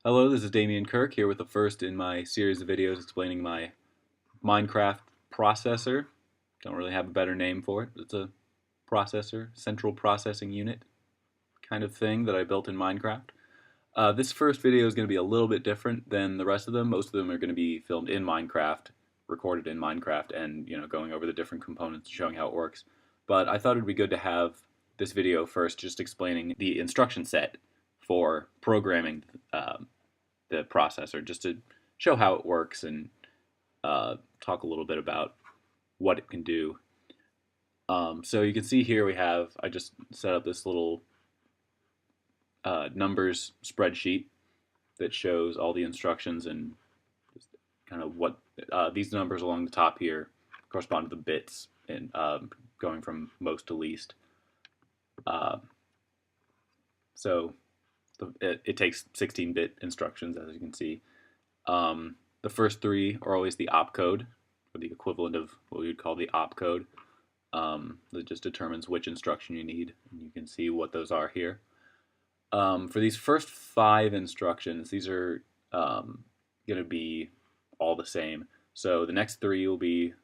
Hello, this is Damian Kirk here with the first in my series of videos explaining my Minecraft processor. Don't really have a better name for it. It's a processor, central processing unit kind of thing that I built in Minecraft. This first video is going to be a little bit different than the rest of them. Most of them are going to be filmed in Minecraft, recorded in Minecraft, and going over the different components, showing how it works. But I thought it'd be good to have this video first, just explaining the instruction set for programming the processor, just to show how it works and talk a little bit about what it can do. So you can see here I just set up this little numbers spreadsheet that shows all the instructions and kind of what these numbers along the top here correspond to the bits and going from most to least. So it takes 16-bit instructions, as you can see. The first three are always the opcode, or the equivalent of what we would call the opcode. That just determines which instruction you need, and you can see what those are here. For these first 5 instructions, these are going to be all the same. So the next 3 will be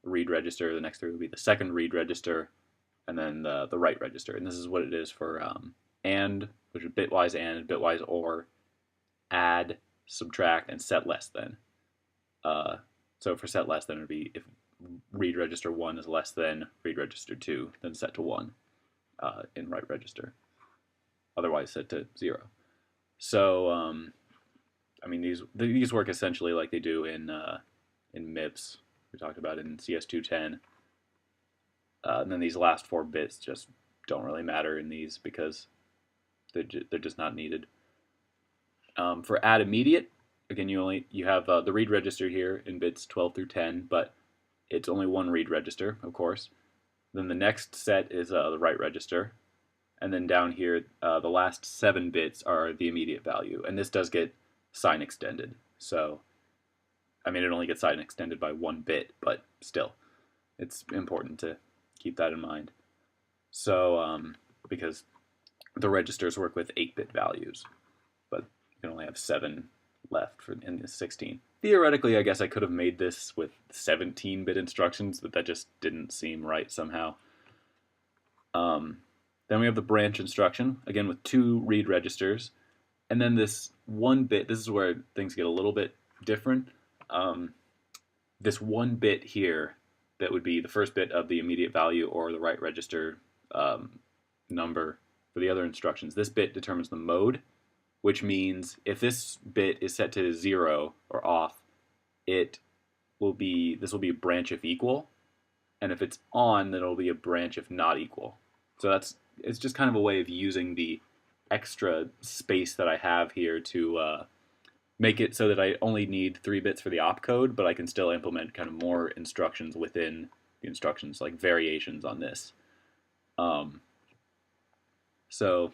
read register, the next 3 will be the second read register, and then the write register. And this is what it is for AND, which is bitwise AND, bitwise OR, add, subtract, and set less than. So for set less than, it would be if read register 1 is less than read register 2, then set to 1 in write register. Otherwise set to 0. So I mean these work essentially like they do in MIPS. We talked about it in CS210. And then these last 4 bits just don't really matter in these because they're just not needed. For add immediate, again you have the read register here in bits 12 through 10, but it's only one read register, of course. Then the next set is the write register, and then down here the last 7 bits are the immediate value, and this does get sign extended. So I mean it only gets sign extended by 1 bit, but still it's important to keep that in mind. So because the registers work with 8-bit values, but you can only have 7 left in this 16. Theoretically, I guess I could have made this with 17-bit instructions, but that just didn't seem right somehow. Then we have the branch instruction, again with 2 read registers, and then this 1 bit, this is where things get a little bit different. This 1 bit here, that would be the first bit of the immediate value or the write register number for the other instructions. This bit determines the mode, which means if this bit is set to 0 or off, this will be a branch if equal, and if it's on, then it'll be a branch if not equal. So it's just kind of a way of using the extra space that I have here to make it so that I only need 3 bits for the opcode, but I can still implement kind of more instructions within the instructions, like variations on this. So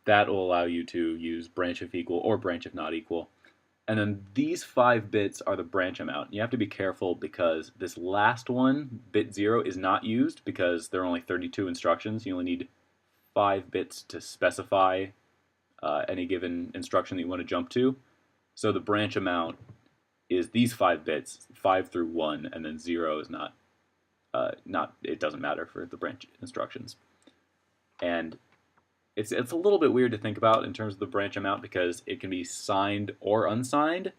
that will allow you to use branch if equal or branch if not equal. And then these 5 bits are the branch amount. You have to be careful because this last one, bit 0, is not used because there are only 32 instructions. You only need 5 bits to specify any given instruction that you want to jump to. So the branch amount is these 5 bits, 5 through 1, and then 0 is not it doesn't matter for the branch instructions. And it's a little bit weird to think about in terms of the branch amount because it can be signed or unsigned,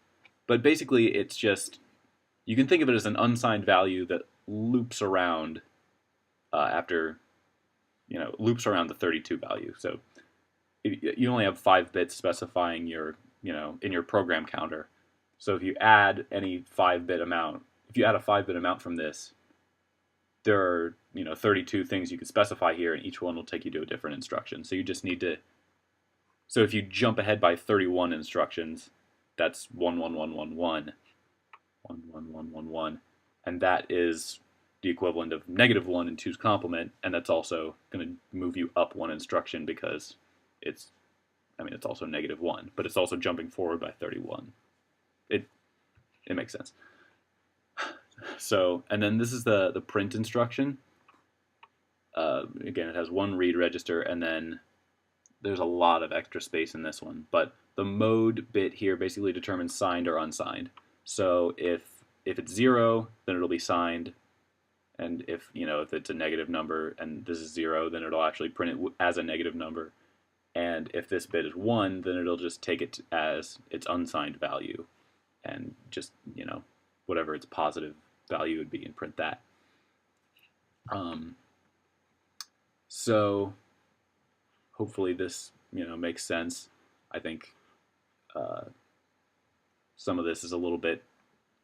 but basically it's just, you can think of it as an unsigned value that loops around loops around the 32 value. So you only have 5 bits specifying your, in your program counter. So if you add any 5-bit amount, if you add a 5-bit amount from this, there are 32 things you can specify here, and each one will take you to a different instruction. So you just need to. So if you jump ahead by 31 instructions, that's 1 1 1 1 1 1 1 1 1 1, and that is the equivalent of -1 in 2's complement, and that's also going to move you up 1 instruction because it's also -1, but it's also jumping forward by 31. It makes sense. So, and then this is the print instruction. Again, it has 1 read register and then there's a lot of extra space in this one, but the mode bit here basically determines signed or unsigned. So if it's 0, then it'll be signed, and if if it's a negative number and this is 0, then it'll actually print it as a negative number. And if this bit is 1, then it'll just take it as its unsigned value and just, whatever its positive value would be and print that. So hopefully this, makes sense. I think some of this is a little bit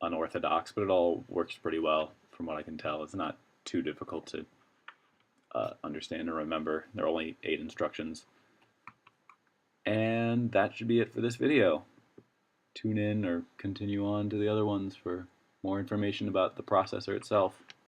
unorthodox, but it all works pretty well from what I can tell. It's not too difficult to understand and remember. There are only 8 instructions. And that should be it for this video. Tune in or continue on to the other ones for more information about the processor itself.